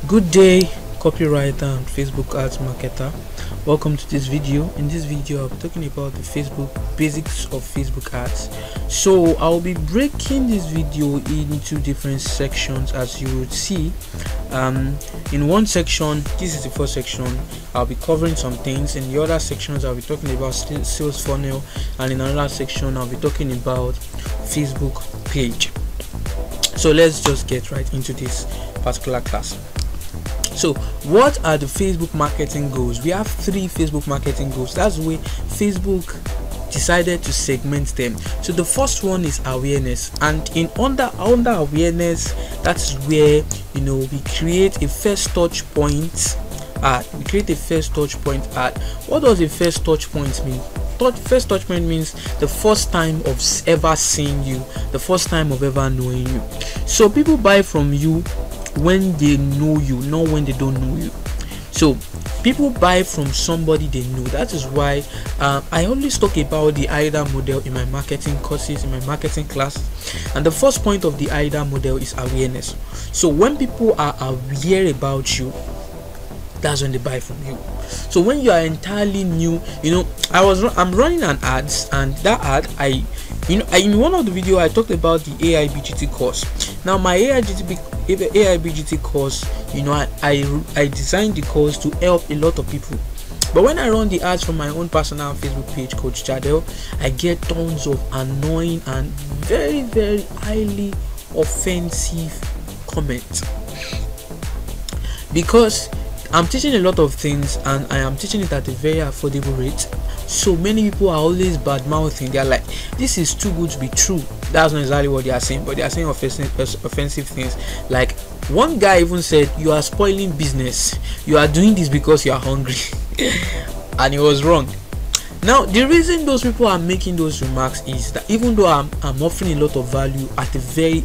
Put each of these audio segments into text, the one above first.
Good day, copywriter and Facebook ads marketer. Welcome to this video. In this video, I'll be talking about the basics of Facebook ads. So I'll be breaking this video into different sections, as you would see. In one section, this is the first section, I'll be covering some things. In the other sections, I'll be talking about sales funnel, and in another section, I'll be talking about Facebook page. So let's just get right into this particular class. So what are the Facebook marketing goals? We have 3 Facebook marketing goals. That's the way Facebook decided to segment them. So the first one is awareness, and in under awareness, that's where we create a first touch point ad. What does a first touch point mean? First touch point means the first time of ever seeing you, the first time of ever knowing you. So people buy from you when they know you, not when they don't know you. So people buy from somebody they know. That is why I always talk about the AIDA model in my marketing courses, in my marketing class. And the first point of the AIDA model is awareness. So when people are aware about you, that's when they buy from you. So when you are entirely new, I'm running an ads, and that ad, in one of the video I talked about the AIBGT course. Now my AIBGT course, I designed the course to help a lot of people. But when I run the ads from my own personal Facebook page, Coach Jadel, I get tons of annoying and very, very highly offensive comments, because I'm teaching a lot of things and I am teaching it at a very affordable rate. So many people are always bad mouthing. They are like, this is too good to be true. That's not exactly what they are saying, but they are saying offensive things. Like one guy even said, you are spoiling business, you are doing this because you are hungry. And he was wrong. Now the reason those people are making those remarks is that even though I'm offering a lot of value at a very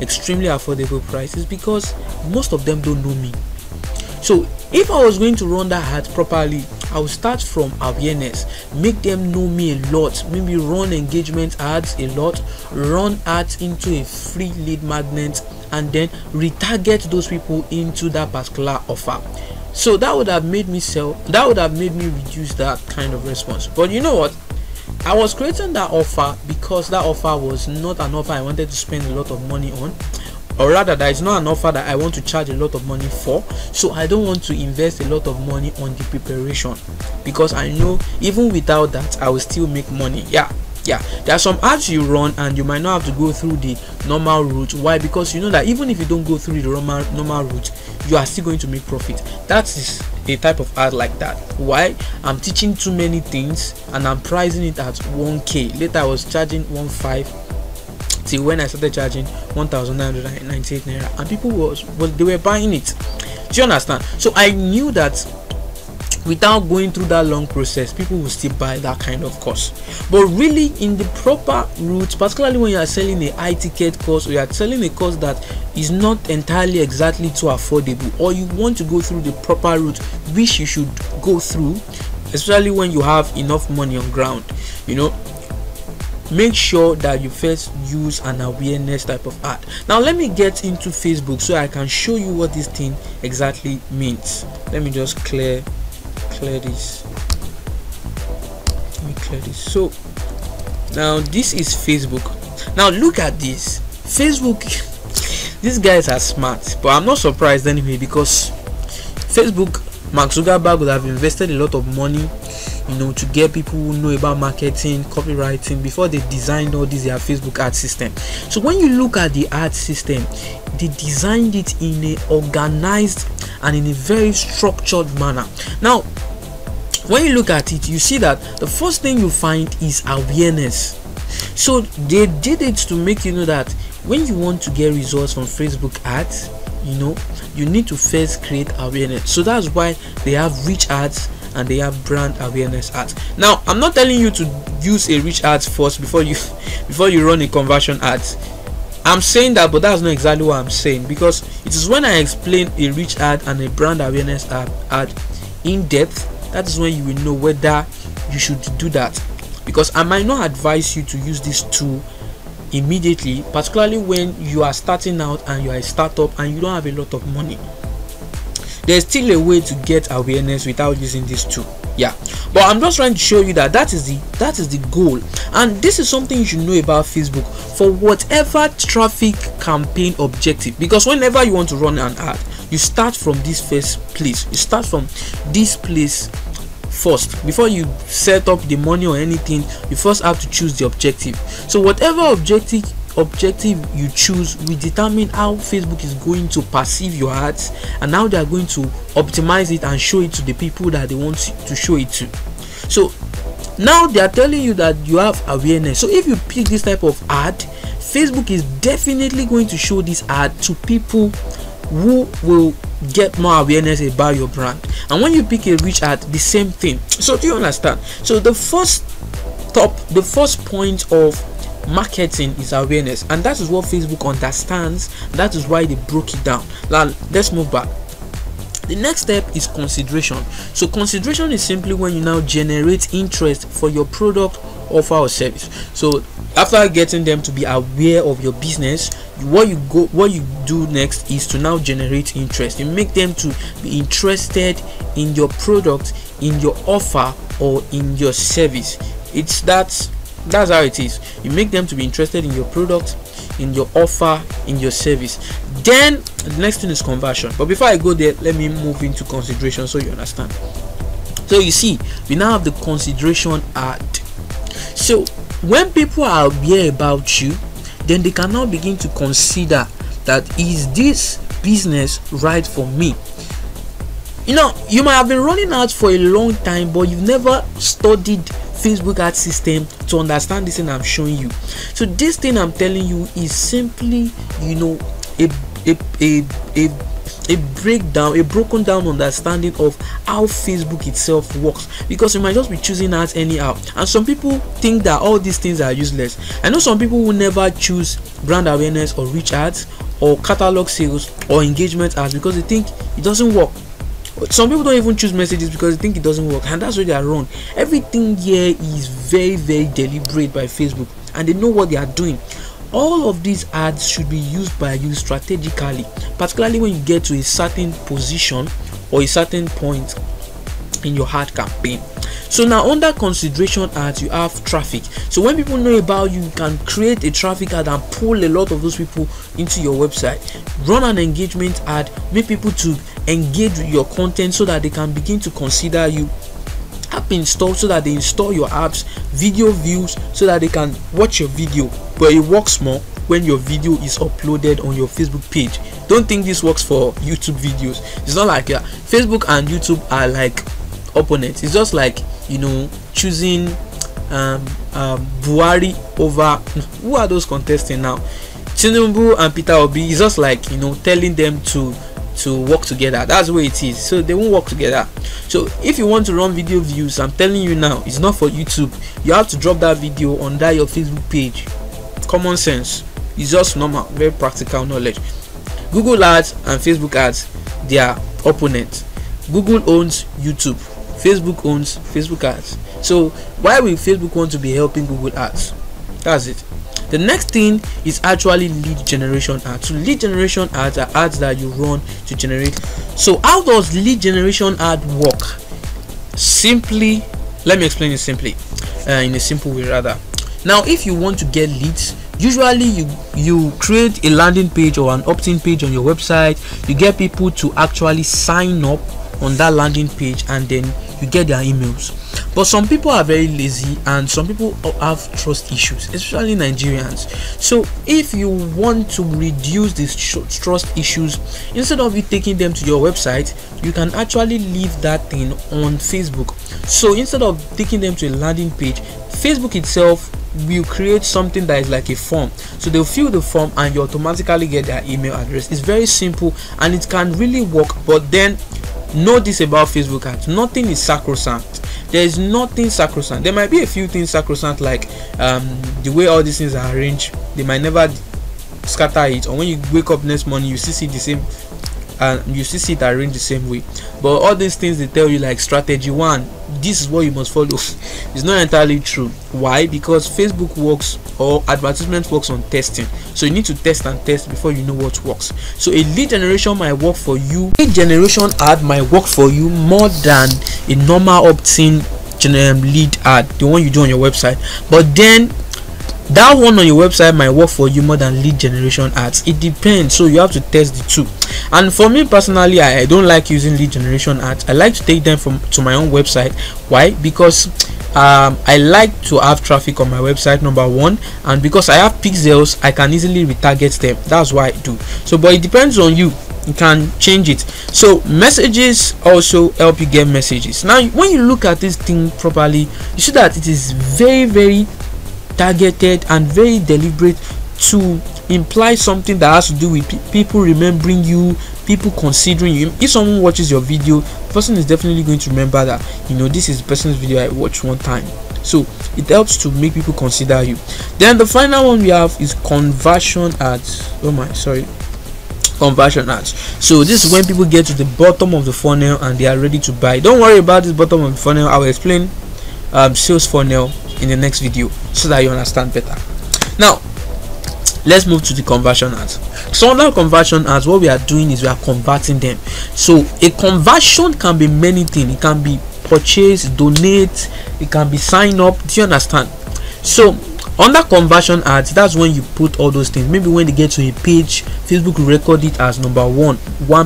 extremely affordable price, is because most of them don't know me. So if I was going to run that ad properly, I would start from awareness, make them know me a lot, maybe run engagement ads a lot, run ads into a free lead magnet, and then retarget those people into that particular offer. So that would have made me reduce that kind of response. But you know what? I was creating that offer because that offer was not an offer I wanted to spend a lot of money on. Or rather, that is not an offer that I want to charge a lot of money for. So I don't want to invest a lot of money on the preparation, because I know even without that I will still make money. Yeah, there are some ads you run and you might not have to go through the normal route. Why? Because you know that even if you don't go through the normal route, you are still going to make profit. That is a type of ad like that. Why? I'm teaching too many things and I'm pricing it at 1k. Later I was charging 1.5 till when I started charging 1,998 naira, and people they were buying it. Do you understand? So I knew that without going through that long process, people will still buy that kind of course. But really, in the proper route, particularly when you are selling a high ticket course, or you are selling a course that is not entirely exactly too affordable, or you want to go through the proper route, which you should go through, especially when you have enough money on ground, make sure that you first use an awareness type of ad. Now let me get into Facebook so I can show you what this thing exactly means. Let me just clear this. Let me clear this. So now this is Facebook. Now look at this. Facebook, these guys are smart, but I'm not surprised anyway, because Facebook, Mark Zuckerberg would have invested a lot of money to get people who know about marketing, copywriting, before they designed all this their Facebook ad system. So when you look at the ad system, they designed it in a organized and in a very structured manner. Now when you look at it, you see that the first thing you find is awareness. So they did it to make you know that when you want to get results from Facebook ads, you need to first create awareness. So that's why they have rich ads and they have brand awareness ads. Now I'm not telling you to use a rich ads first before you run a conversion ads. I'm saying that, but that's not exactly what I'm saying, because it is when I explain a rich ad and a brand awareness ad in depth, that is when you will know whether you should do that. Because I might not advise you to use this tool immediately, particularly when you are starting out and you are a startup and you don't have a lot of money. there's still a way to get awareness without using this tool. Yeah, but I'm just trying to show you that that is the goal, and this is something you should know about Facebook for whatever traffic campaign objective. Because whenever you want to run an ad, you start from this first place. You start from this place first. Before you set up the money or anything, you first have to choose the objective. So whatever objective you choose will determine how Facebook is going to perceive your ads and how they are going to optimize it and show it to the people that they want to show it to. So now they are telling you that you have awareness. So if you pick this type of ad, Facebook is definitely going to show this ad to people who will get more awareness about your brand. And when you pick a rich ad, the same thing. So do you understand? So the first point of marketing is awareness, and that is what Facebook understands. That is why they broke it down. Now let's move back. The next step is consideration. So consideration is simply when you now generate interest for your product, offer, or service. So after getting them to be aware of your business, what you do next is to now generate interest. You make them to be interested in your product, in your offer, or in your service. That's how it is. You make them to be interested in your product, in your offer, in your service. Then the next thing is conversion. But before I go there, let me move into consideration so you understand. So you see, we now have the consideration ad. So when people are aware about you, then they can now begin to consider that, is this business right for me? You know, you might have been running ads for a long time, but you've never studied Facebook ad system to understand this thing I'm showing you. So this thing I'm telling you is simply, you know, a broken down understanding of how Facebook itself works, because you might just be choosing ads anyhow, and some people think that all these things are useless. I know some people will never choose brand awareness or reach ads or catalog sales or engagement ads because they think it doesn't work. Some people don't even choose messages because they think it doesn't work, and that's where they are wrong. Everything here is very, very deliberate by Facebook, and they know what they are doing. All of these ads should be used by you strategically, particularly when you get to a certain position or a certain point in your ad campaign. So now under consideration ads, you have traffic. So when people know about you, you can create a traffic ad and pull a lot of those people into your website. Run an engagement ad, make people to engage with your content so that they can begin to consider you. App install, so that they install your apps. Video views, so that they can watch your video. But it works more when your video is uploaded on your Facebook page. Don't think this works for YouTube videos. It's not like Facebook and YouTube are like opponents. It's just like, you know, choosing Buhari over, who are those contesting now? Tinubu and Peter Obi. It's just like, you know, telling them to work together. That's the way it is. So they won't work together. So if you want to run video views, I'm telling you now, it's not for YouTube. You have to drop that video under your Facebook page. Common sense. It's just normal, very practical knowledge. Google ads and Facebook ads, they are opponents. Google owns YouTube, Facebook owns Facebook ads. So why will Facebook want to be helping Google ads? That's it. The next thing is actually lead generation ads. So lead generation ads are ads that you run to generate. So how does lead generation ad work? Simply, let me explain it simply, in a simple way rather. Now if you want to get leads, usually you create a landing page or an opt-in page on your website. You get people to actually sign up on that landing page, and then you get their emails. But some people are very lazy, and some people have trust issues, especially Nigerians. So if you want to reduce these trust issues, instead of you taking them to your website, you can actually leave that thing on Facebook. So instead of taking them to a landing page, Facebook itself will create something that is like a form. So they'll fill the form and you automatically get their email address. It's very simple and it can really work. But then know this about Facebook ads: nothing is sacrosanct. There is nothing sacrosanct. There might be a few things sacrosanct, like the way all these things are arranged. They might never scatter it, or when you wake up next morning you still see the same, and you still see it arranged the same way. But all these things they tell you, like strategy 1, this is what you must follow. It's not entirely true. Why? Because Facebook works, or advertisement works on testing. So you need to test and test before you know what works. So a lead generation might work for you. Lead generation ad might work for you more than a normal opt-in lead ad, the one you do on your website. But then that one on your website might work for you more than lead generation ads. It depends, so you have to test the two. And for me personally, I don't like using lead generation ads. I like to take them to my own website. Why? Because I like to have traffic on my website, number one, and because I have pixels, I can easily retarget them. That's why I do. So but it depends on you. You can change it. So messages also help you get messages. Now when you look at this thing properly, you see that it is very targeted and very deliberate to imply something that has to do with people remembering you, people considering you. If someone watches your video, the person is definitely going to remember that, you know, this is the person's video I watched one time. So it helps to make people consider you. Then the final one we have is conversion ads. Conversion ads. So this is when people get to the bottom of the funnel and they are ready to buy. Don't worry about this bottom of the funnel. I will explain sales funnel in the next video so that you understand better. Now let's move to the conversion ads. So under conversion ads, what we are doing is we are converting them. So a conversion can be many things. It can be purchase, donate, it can be sign up. Do you understand? So under conversion ads, that's when you put all those things. Maybe when they get to a page, Facebook will record it as number one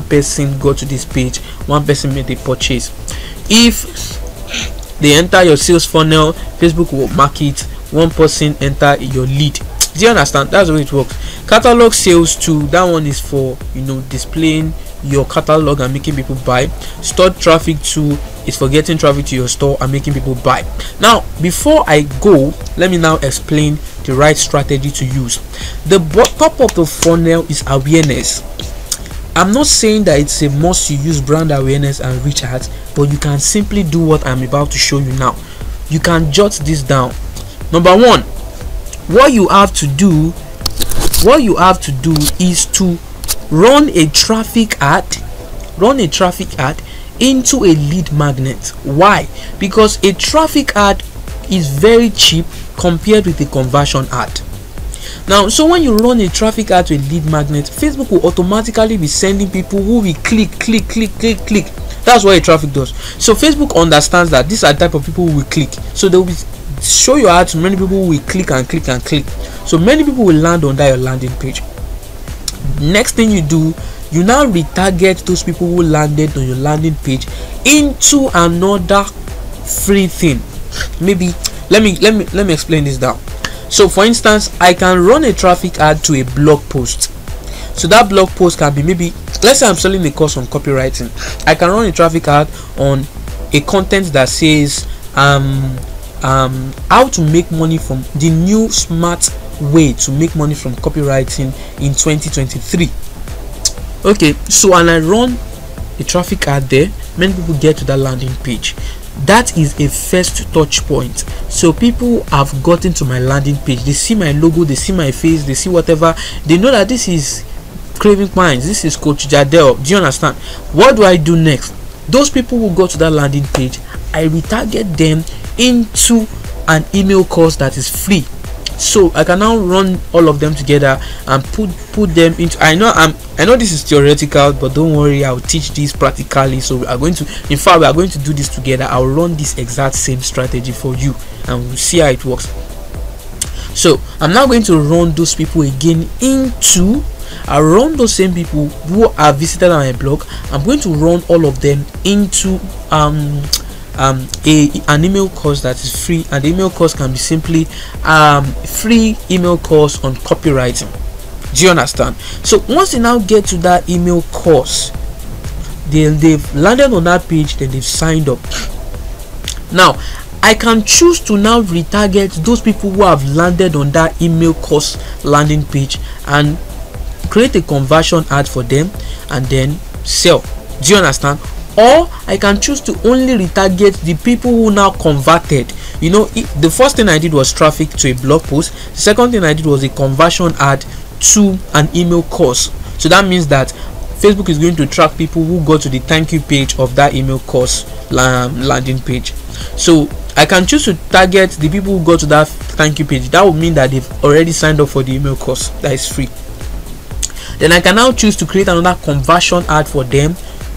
person got to this page, one person made a purchase. If they enter your sales funnel, Facebook will mark it one person enter your lead. Do you understand? That's the way it works. Catalog sales too, that one is for, you know, displaying your catalog and making people buy. Stored traffic too is for getting traffic to your store and making people buy. Now before I go, let me now explain the right strategy to use. The top of the funnel is awareness. I'm not saying that it's a must you use brand awareness and reach out, but you can simply do what I'm about to show you now. You can jot this down. Number one, what you have to do is to run a traffic ad into a lead magnet. Why? Because a traffic ad is very cheap compared with a conversion ad. Now, so when you run a traffic ad to a lead magnet, Facebook will automatically be sending people who will click. That's what a traffic does. So Facebook understands that these are the type of people who will click. So they will show your ad to many people who will click and click. So many people will land on that your landing page. Next thing you do, you now retarget those people who landed on your landing page into another free thing. Maybe let me explain this down. So for instance, I can run a traffic ad to a blog post. So that blog post can be, maybe let's say I'm selling a course on copywriting. I can run a traffic ad on a content that says how to make money from the new smart way to make money from copywriting in 2023. Okay, so and I run a traffic ad there, many people get to that landing page. That is a first touch point. So people have gotten to my landing page, they see my logo, they see my face, they see whatever, they know that this is Cravinkminds, this is Coach Jadel. Do you understand? What do I do next? Those people who go to that landing page, I retarget them into an email course that is free. So I can now run all of them together and put them into, I know this is theoretical, but don't worry, I'll teach this practically. So we are going to do this together. I'll run this exact same strategy for you and we'll see how it works. So I'm now going to run those people again into, I run those same people who are visited on my blog. I'm going to run all of them into an email course that is free, and the email course can be simply free email course on copywriting. Do you understand? So once they now get to that email course, they've landed on that page, then they've signed up. Now I can choose to now retarget those people who have landed on that email course landing page and create a conversion ad for them and then sell. Do you understand? Or I can choose to only retarget the people who now converted. You know, the first thing I did was traffic to a blog post. The second thing I did was a conversion ad to an email course. So that means that Facebook is going to track people who go to the thank you page of that email course landing page. So I can choose to target the people who go to that thank you page. That would mean that they've already signed up for the email course that is free. Then I can now choose to create another conversion ad for them.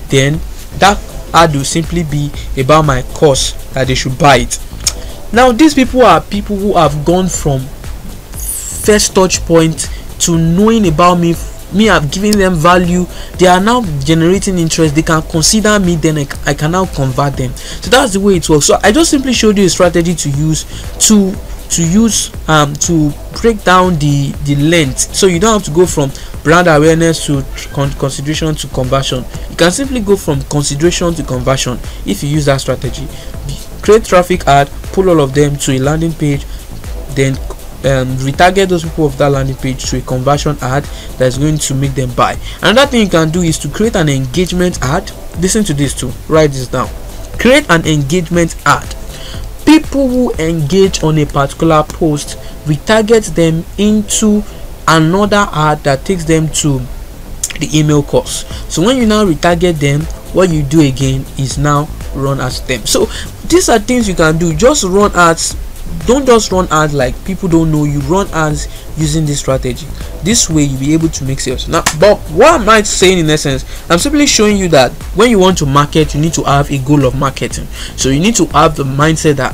Then that ad will simply be about my course, that they should buy it. Now these people are people who have gone from first touch point to knowing about me. I've given them value. They are now generating interest. They can consider me. Then I can now convert them. So that's the way it works. So I just simply showed you a strategy to use to break down the length, so you don't have to go from brand awareness to consideration to conversion. You can simply go from consideration to conversion if you use that strategy. Create traffic ad, pull all of them to a landing page, then retarget those people of that landing page to a conversion ad that's going to make them buy. Another thing you can do is to create an engagement ad. Listen to this too, write this down. Create an engagement ad. People who engage on a particular post, retarget them into another ad that takes them to the email course. So when you now retarget them, what you do again is now run ads them. So these are things you can do. Just run ads. Don't just run ads like people don't know you. Run ads using this strategy. This way you'll be able to make sales. Now, but what am I saying in essence? I'm simply showing you that when you want to market, you need to have a goal of marketing. So you need to have the mindset that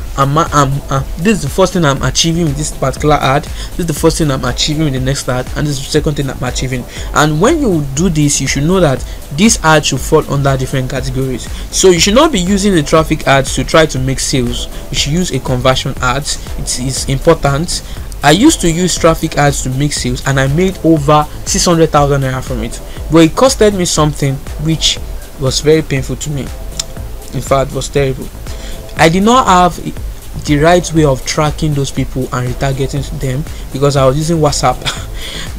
this is the first thing I'm achieving with this particular ad. This is the first thing I'm achieving with the next ad, and this is the second thing I'm achieving. And when you do this, you should know that this ad should fall under different categories. So you should not be using the traffic ads to try to make sales. You should use a conversion ads. It is important. I used to use traffic ads to make sales, and I made over 600,000 naira from it, but it costed me something which was very painful to me. In fact, it was terrible. I did not have the right way of tracking those people and retargeting them because I was using WhatsApp.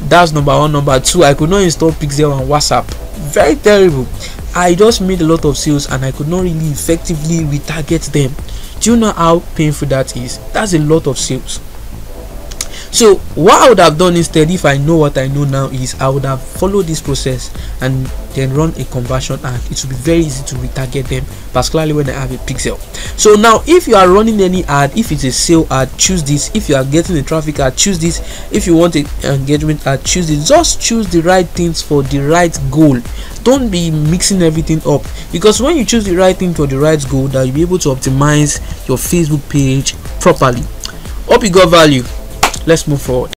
That's number one. Number two, I could not install Pixel on WhatsApp. Very terrible. I just made a lot of sales and I could not really effectively retarget them. Do you know how painful that is? That's a lot of sales. So what I would have done instead, if I know what I know now, is I would have followed this process and then run a conversion ad. It will be very easy to retarget them, particularly when I have a pixel. So now if you are running any ad, if it's a sale ad, choose this. If you are getting a traffic ad, choose this. If you want an engagement ad, choose this. Just choose the right things for the right goal. Don't be mixing everything up, because when you choose the right thing for the right goal, that you'll be able to optimize your Facebook page properly. Hope you got value. Let's move forward.